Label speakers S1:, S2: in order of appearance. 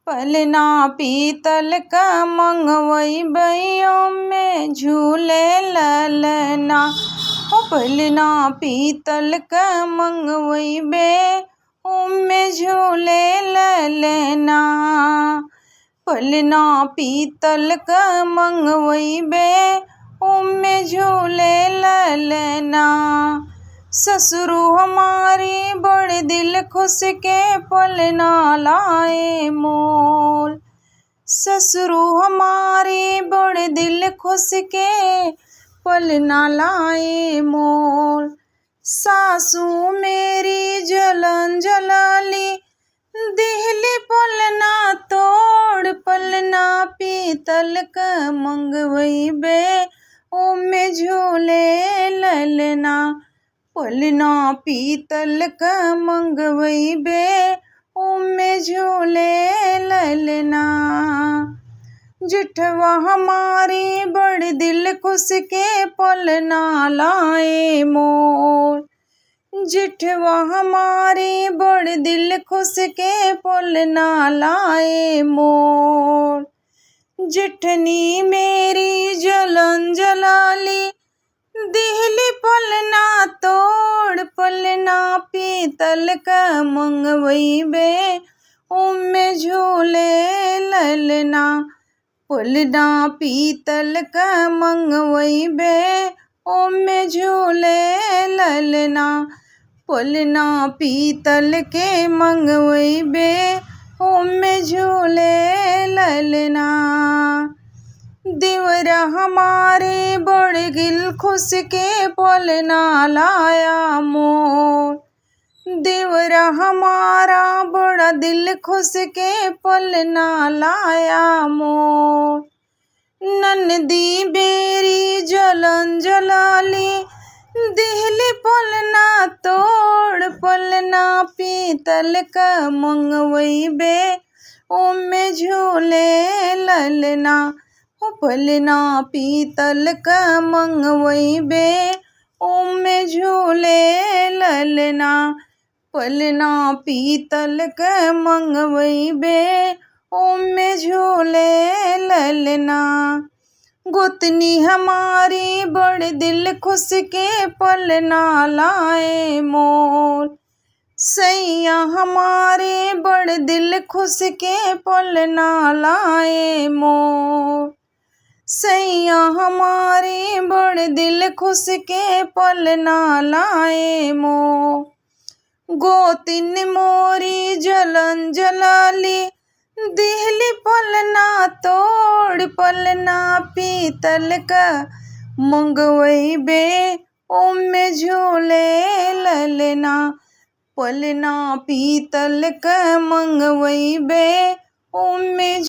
S1: पलना पीतल का मंगवई में झूले ललना। हो पलना पीतल का मंगवई में झूले ललना। पलना पीतल का मंगवई में झूले ललना। ससुरु हमारी बड़े दिल खुश के पलना लाए मोल। ससुरु हमारी बड़े दिल खुश के पलना लाए मोल। सासू मेरी जलन जलाली दिहली पलना तोड़। पलना पीतल का मंगवई में झूले ललना। पलना पीतल का मंगवई में झूले ललना। जिठवा हमारी बड़ दिल खुश के पलना लाए मोल। जिठवा हमारी बड़ दिल खुश के पलना लाए मोल। जिठनी मेरी जलन जलाली दिहली पलना तोड़। पलना पीतल का मंगवई में झूले ललना। पलना पीतल का मंगवई में झूले ललना। पलना पीतल के मंगवई में झूले ललना। दिवरा हमारे बड़ दिल खुश के पलना लाया मोल। दिवरा हमारा बड़ा दिल खुश के पलना लाया मोल। ननदी बेरी जलन जलाली दिहली पलना तोड़। पलना पीतल का मंगवई में झूले ललना। हो पलना पीतल का मंगवई में झूले ललना। पलना पीतल का मंगवई में झूले ललना। गोतनी हमारी बड़ दिल खुश के पलना लाए मोल। सैया हमारे बड़ दिल खुश के पलना लाए मोल। सैया हमारे बड़ दिल खुश के पलना लाए मोल। गोतिन मोरी जलन जलाली दिहली पलना तोड़। पलना पीतल का मंगवई में झूले ललना। पलना पीतल का मंगवई में